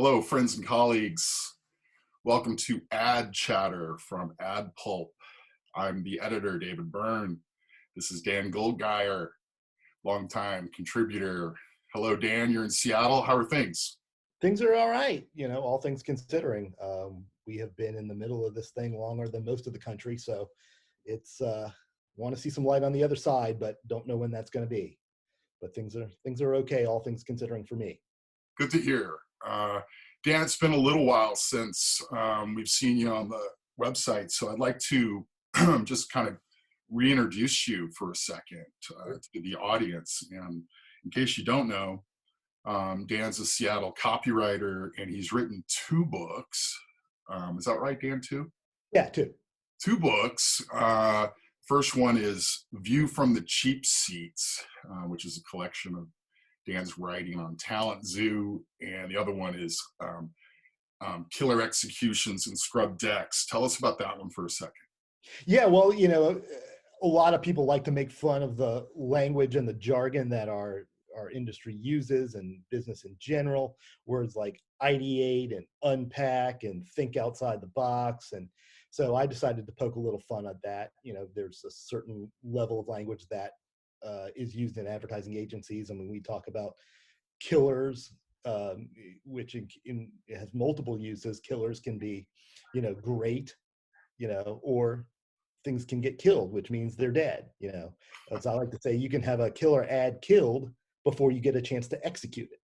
Hello, friends and colleagues. Welcome to Ad Chatter from Ad Pulp. I'm the editor, David Burn. This is Dan Goldgeier, longtime contributor. Hello, Dan. You're in Seattle. How are things? Things are all right, all things considering. We have been in the middle of this thing longer than most of the country, so it's want to see some light on the other side, but don't know when that's going to be. But things are okay, all things considering for me. Good to hear. Dan, it's been a little while since we've seen you on the website, so I'd like to just kind of reintroduce you for a second to the audience. And in case you don't know, Dan's a Seattle copywriter, and he's written two books. Is that right, Dan? Two? Yeah, two. Two books. First one is View from the Cheap Seats, which is a collection of Dan's writing on Talent Zoo, and the other one is Killer Executions and Scrub Decks. Tell us about that one for a second. Yeah, well, a lot of people like to make fun of the language and the jargon that our industry uses and business in general. Words like ideate and unpack and think outside the box. And so I decided to poke a little fun at that. There's a certain level of language that is used in advertising agencies. And when we talk about killers, which it has multiple uses, killers can be, great, or things can get killed, which means they're dead. As I like to say, you can have a killer ad killed before you get a chance to execute it.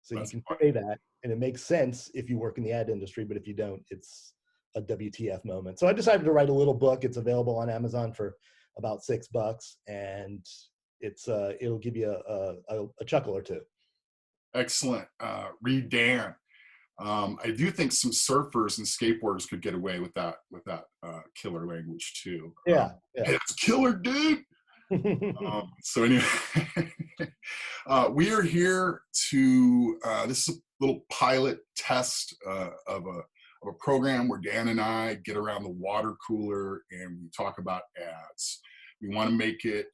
So you can say that, and it makes sense if you work in the ad industry, but if you don't, it's a WTF moment. So I decided to write a little book. It's available on Amazon for about $6, and it'll give you a chuckle or two. Excellent. Read Dan. I do think some surfers and skateboarders could get away with that killer language too. Yeah. Hey, it's killer, dude. So anyway, we are here to, this is a little pilot test of a program where Dan and I get around the water cooler and we talk about ads. We want to make it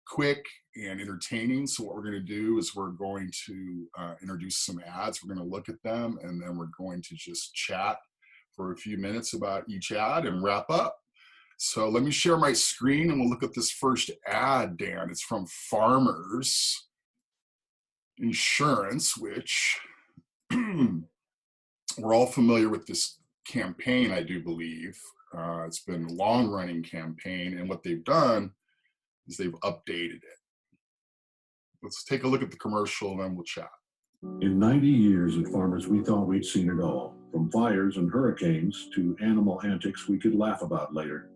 quick and entertaining. So what we're going to do is we're going to introduce some ads. We're going to look at them, and then we're going to just chat for a few minutes about each ad and wrap up. So let me share my screen and we'll look at this first ad, Dan. It's from Farmers Insurance, which we're all familiar with this campaign, I do believe. It's been a long-running campaign, and what they've done is they've updated it. Let's take a look at the commercial and then we'll chat. In 90 years at Farmers, we thought we'd seen it all, from fires and hurricanes to animal antics we could laugh about later.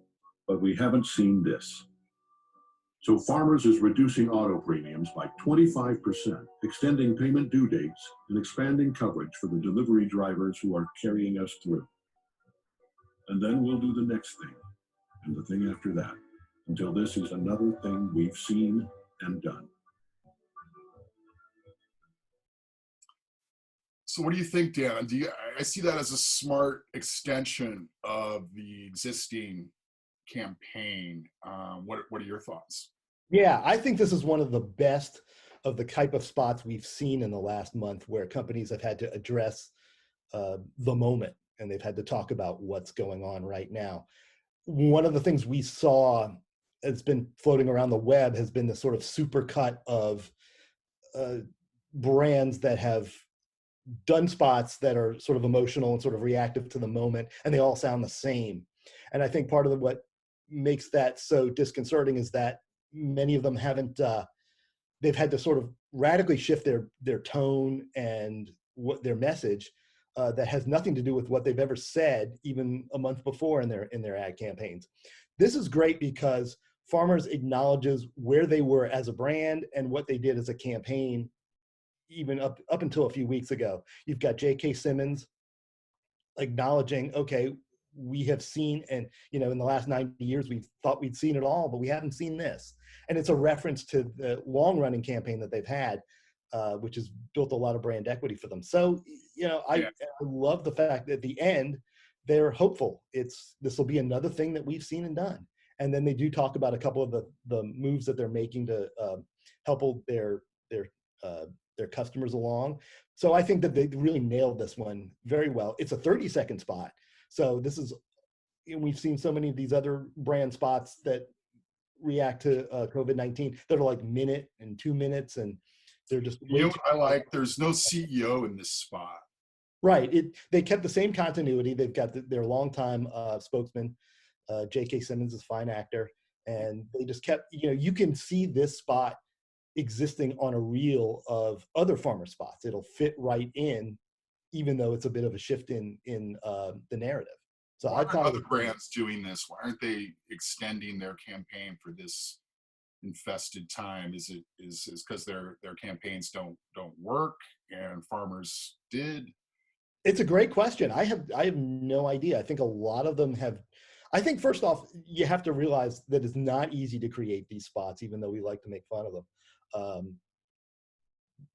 But we haven't seen this. So Farmers is reducing auto premiums by 25%, extending payment due dates, and expanding coverage for the delivery drivers who are carrying us through. And then we'll do the next thing, and the thing after that, until this is another thing we've seen and done. So what do you think, Dan? I see that as a smart extension of the existing campaign. What are your thoughts? Yeah, I think this is one of the best of the type of spots we've seen in the last month where companies have had to address the moment, and they've had to talk about what's going on right now. One of the things we saw has been floating around the web has been the sort of supercut of brands that have done spots that are sort of emotional and sort of reactive to the moment, and they all sound the same. And I think part of what makes that so disconcerting is that many of them haven't, they've had to sort of radically shift their tone and what their message that has nothing to do with what they've ever said even a month before in their ad campaigns. This is great because Farmers acknowledges where they were as a brand and what they did as a campaign even up until a few weeks ago. You've got J.K. Simmons acknowledging, okay, we have seen, and in the last 90 years, we thought we'd seen it all, but we haven't seen this. And it's a reference to the long-running campaign that they've had, which has built a lot of brand equity for them. So, I love the fact that at the end, they're hopeful. This will be another thing that we've seen and done. And then they do talk about a couple of the moves that they're making to help their customers along. So I think that they really nailed this one very well. It's a 30-second spot. So this is, we've seen so many of these other brand spots that react to COVID-19 that are like minute and 2 minutes, and they're just You know what I like? There's no CEO in this spot. right. They kept the same continuity. They've got their longtime spokesman, J.K. Simmons is a fine actor, and they just kept, you can see this spot existing on a reel of other farmer spots. It'll fit right in, even though it's a bit of a shift in the narrative. So Why I thought aren't other brands doing this? Why aren't they extending their campaign for this infested time? Is it because their campaigns don't work and farmers did? it's a great question. I have no idea. I think a lot of them have. I think first off, you have to realize that it's not easy to create these spots, even though we like to make fun of them.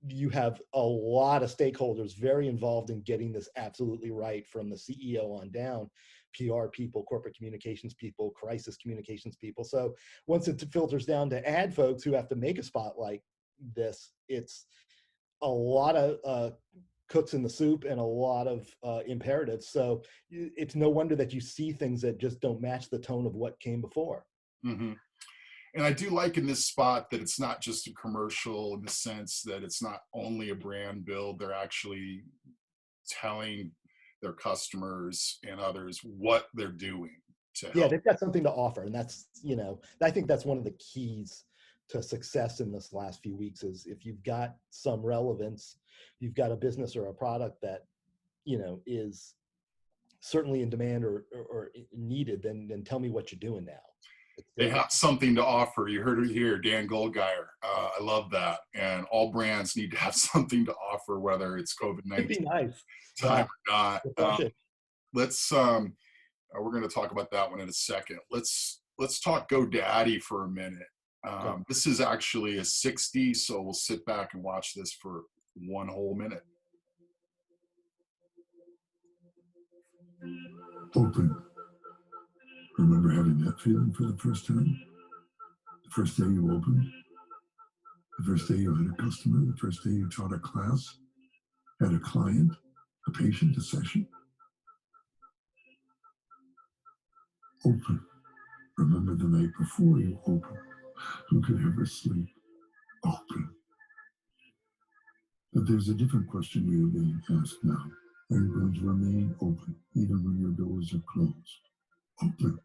You have a lot of stakeholders very involved in getting this absolutely right, from the CEO on down, PR people, corporate communications people, crisis communications people. So once it filters down to ad folks who have to make a spot like this, it's a lot of cooks in the soup and a lot of imperatives. So it's no wonder that you see things that just don't match the tone of what came before. Mm-hmm. And I do like in this spot that it's not just a commercial, in the sense that it's not only a brand build. They're actually telling their customers and others what they're doing to help. Yeah, they've got something to offer. And that's, I think that's one of the keys to success in this last few weeks, is if you've got some relevance, you've got a business or a product that, is certainly in demand or needed, then tell me what you're doing now. They have something to offer. You heard it here, Dan Goldgeier. I love that. And all brands need to have something to offer, whether it's COVID-19 nice. time or not. Let's we're going to talk about that one in a second. Let's talk GoDaddy for a minute. This is actually a 60, so we'll sit back and watch this for one whole minute. Open. Remember having that feeling for the first time? The first day you opened? The first day you had a customer? The first day you taught a class? Had a client? A patient? A session? Open. Remember the night before you opened? Who could ever sleep? Open. But there's a different question you're being asked now. Are you going to remain open even when your doors are closed? Open.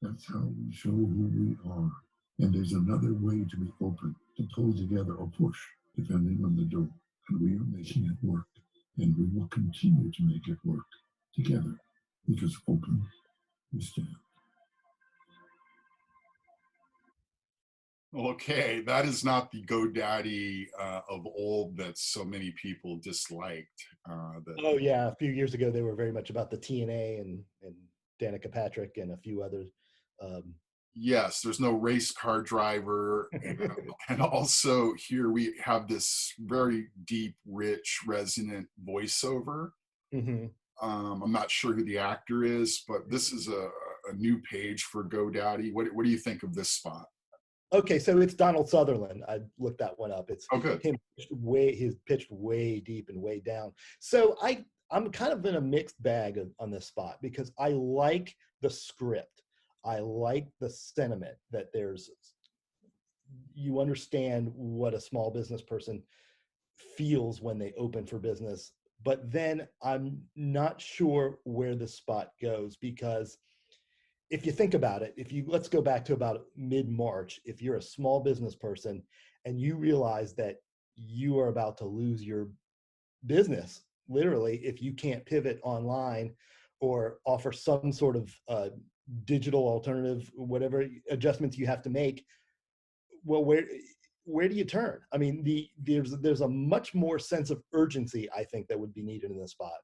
That's how we show who we are. And there's another way to be open, to pull together or push, depending on the door. And we are making it work. And we will continue to make it work together, because open we stand. Okay, that is not the GoDaddy of old that so many people disliked. Oh yeah, a few years ago they were very much about the TNA and Danica Patrick and a few others. Yes, there's no race car driver, and also here we have this very deep, rich, resonant voiceover. Mm-hmm. I'm not sure who the actor is, but this is a new page for GoDaddy. What do you think of this spot? Okay, so it's Donald Sutherland. I looked that one up. It's good. Him pitched way deep and way down. So I'm kind of in a mixed bag on this spot, because I like the script. I like the sentiment that you understand what a small business person feels when they open for business. But then I'm not sure where the spot goes, because if you think about it, let's go back to about mid-March, if you're a small business person and you realize that you are about to lose your business, literally, if you can't pivot online or offer some sort of digital alternative, whatever adjustments you have to make, well, where do you turn? I mean, there's a much more sense of urgency, I think, that would be needed in this spot.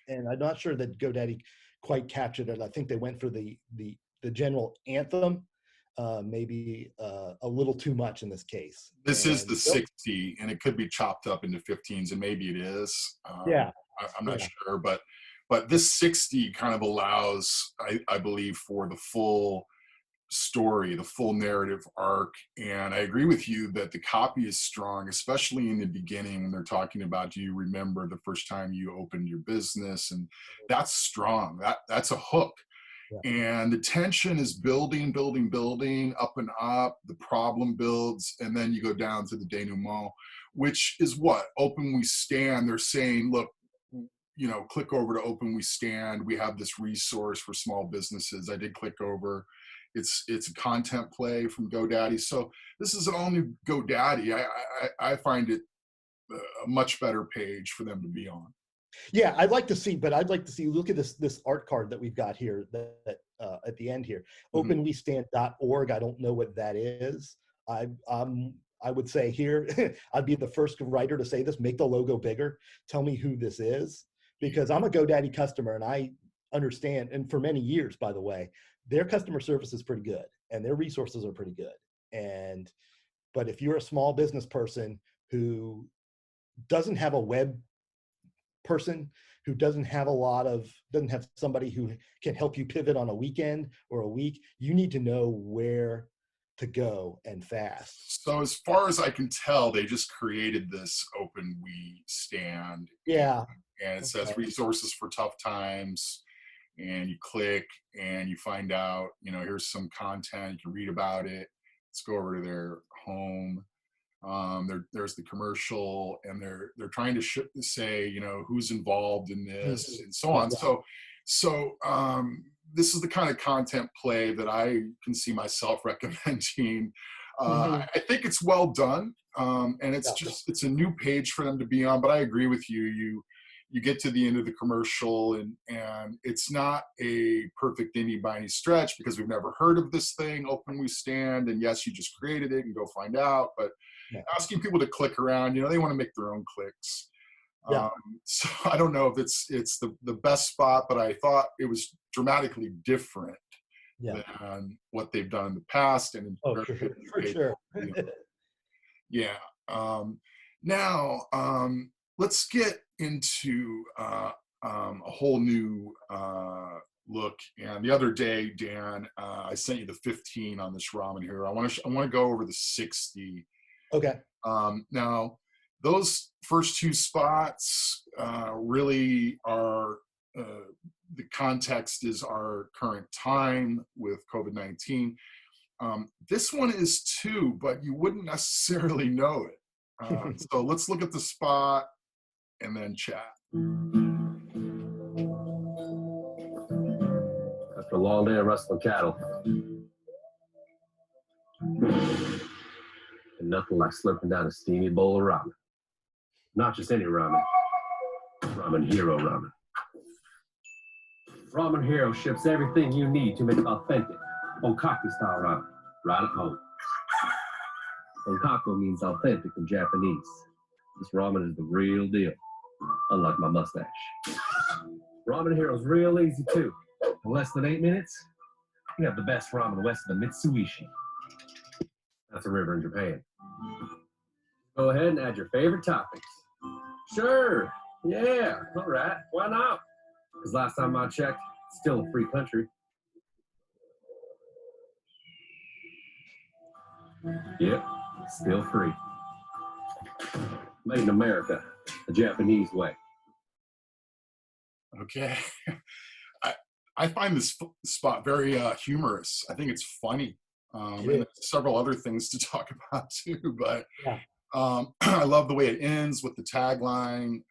And I'm not sure that GoDaddy quite captured it. I think they went for the general anthem, maybe a little too much in this case. This is the 60, and it could be chopped up into 15s, and maybe it is. Yeah, I'm not sure, but this 60 kind of allows, I believe, for the full story, the full narrative arc. And I agree with you that the copy is strong, especially in the beginning when they're talking about, do you remember the first time you opened your business? And that's strong. That's a hook. Yeah. And the tension is building, building, building, up and up. The problem builds, and then you go down to the denouement, which is what? Open We Stand. They're saying, look, you know, click over to Open We Stand. We have this resource for small businesses. I did click over. It's a content play from GoDaddy. So this is an all new GoDaddy. I find it a much better page for them to be on. Yeah, I'd like to see, look at this art card that we've got here that at the end here. Mm-hmm. Openwestand.org. I don't know what that is. I would say here, I'd be the first writer to say this, make the logo bigger. Tell me who this is, because I'm a GoDaddy customer and I understand, and for many years, by the way, their customer service is pretty good and their resources are pretty good. But if you're a small business person who doesn't have a web person, who doesn't have somebody who can help you pivot on a weekend or a week, you need to know where to go and fast. So as far as I can tell, they just created this Open We Stand. Yeah. And it says resources for tough times. And you click and you find out, you know, here's some content, you can read about it. Let's go over to their home. There's the commercial, and they're trying to say, you know, who's involved in this and so on. So this is the kind of content play that I can see myself recommending. I think it's well done, and it's a new page for them to be on. But I agree with you. You get to the end of the commercial, and it's not a perfect indie by any stretch, because we've never heard of this thing, Open We Stand. And yes, you just created it and go find out. But asking people to click around, you know, they want to make their own clicks. Yeah. So I don't know if it's the best spot, but I thought it was dramatically different than what they've done in the past. And for sure. Yeah. Now, let's get into a whole new look. And the other day, Dan, I sent you the 15 on this ramen here. I want to go over the 60. Okay. Now, those first two spots really are, the context is our current time with COVID-19. This one is too, but you wouldn't necessarily know it. So let's look at the spot and then chat. After a long day of rustling cattle, and nothing like slurping down a steamy bowl of ramen. Not just any ramen, Ramen Hero ramen. Ramen Hero ships everything you need to make authentic Onkaku-style ramen right at home. Onkaku means authentic in Japanese. This ramen is the real deal, unlike my mustache. Ramen Hero's real easy too. In less than 8 minutes, you have the best ramen west of the Mitsubishi. That's a river in Japan. Go ahead and add your favorite toppings. Sure, yeah, all right, why not? Because last time I checked, it's still a free country. Yep, still free. Made in America, the Japanese way. Okay. I find this spot very humorous. I think it's funny. And there's several other things to talk about too, but I love the way it ends with the tagline,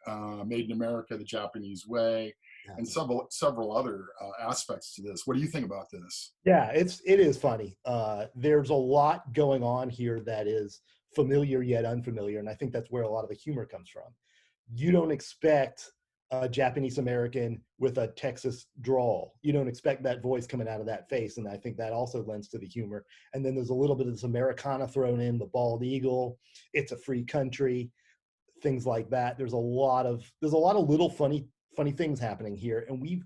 Made in America, the Japanese way, and several other aspects to this. What do you think about this? Yeah, it is funny. There's a lot going on here that is familiar yet unfamiliar, and I think that's where a lot of the humor comes from. You don't expect a Japanese American with a Texas drawl. You don't expect that voice coming out of that face, and I think that also lends to the humor. And then there's a little bit of this Americana thrown in, the bald eagle, it's a free country, things like that. There's a lot of little funny things happening here, and we've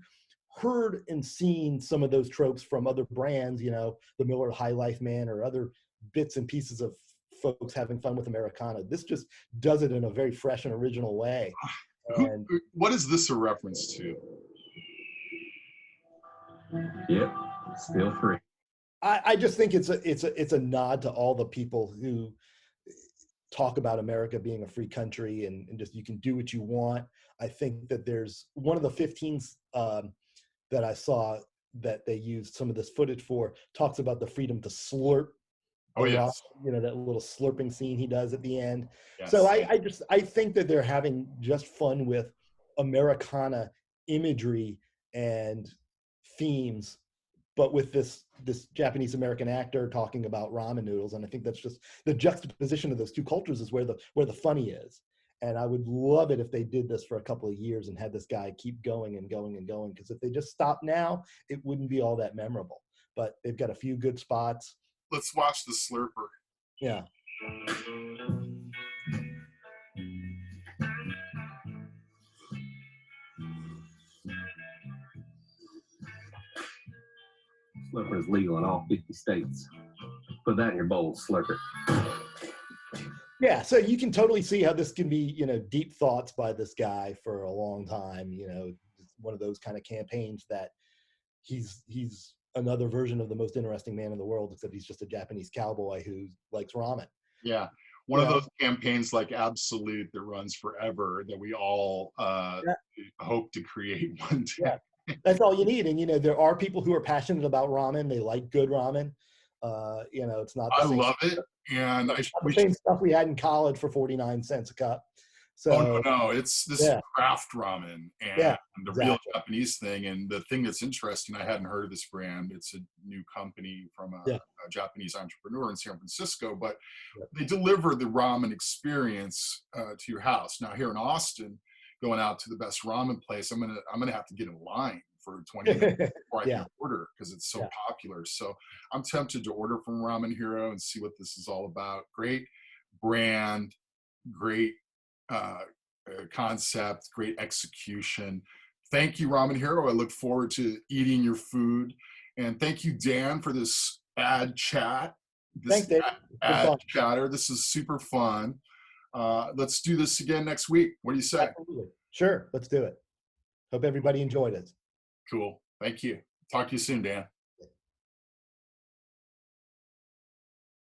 heard and seen some of those tropes from other brands, you know, the Miller High Life Man or other bits and pieces of folks having fun with Americana. This just does it in a very fresh and original way. And what is this a reference to? Yep, still free. I just think it's a nod to all the people who talk about America being a free country and just you can do what you want. I think that there's one of the 15s that I saw that they used some of this footage for talks about the freedom to slurp Oh, the rock, yes. that little slurping scene he does at the end. Yes. So I think that they're having just fun with Americana imagery and themes, but with this Japanese American actor talking about ramen noodles. And I think that's just the juxtaposition of those two cultures is where the funny is. And I would love it if they did this for a couple of years and had this guy keep going and going and going. Because if they just stop now, it wouldn't be all that memorable. But they've got a few good spots. Let's watch the slurper. Yeah. Slurper is legal in all 50 states. Put that in your bowl, slurp it. Yeah, so you can totally see how this can be, deep thoughts by this guy for a long time. It's one of those kind of campaigns that he's another version of the most interesting man in the world, except he's just a Japanese cowboy who likes ramen. Yeah. One of those campaigns like Absolute that runs forever that we all hope to create one day. Yeah. That's all you need. And, there are people who are passionate about ramen. They like good ramen. It's not the I same love it. And the same stuff we had in college for 49 cents a cup. So, no, it's this is craft ramen and the real Japanese thing. And the thing that's interesting, I hadn't heard of this brand. It's a new company from a Japanese entrepreneur in San Francisco, but they deliver the ramen experience to your house. Now here in Austin, going out to the best ramen place, I'm gonna have to get in line for 20 minutes before I can order because it's so popular. So I'm tempted to order from Ramen Hero and see what this is all about. Great brand, great concept, great execution. Thank you, Ramen Hero. I look forward to eating your food. And thank you, Dan, for this ad chat. Thanks, Dave. Ad chatter. This is super fun. Let's do this again next week. What do you say? Absolutely. Sure. Let's do it. Hope everybody enjoyed it. Cool. Thank you. Talk to you soon, Dan.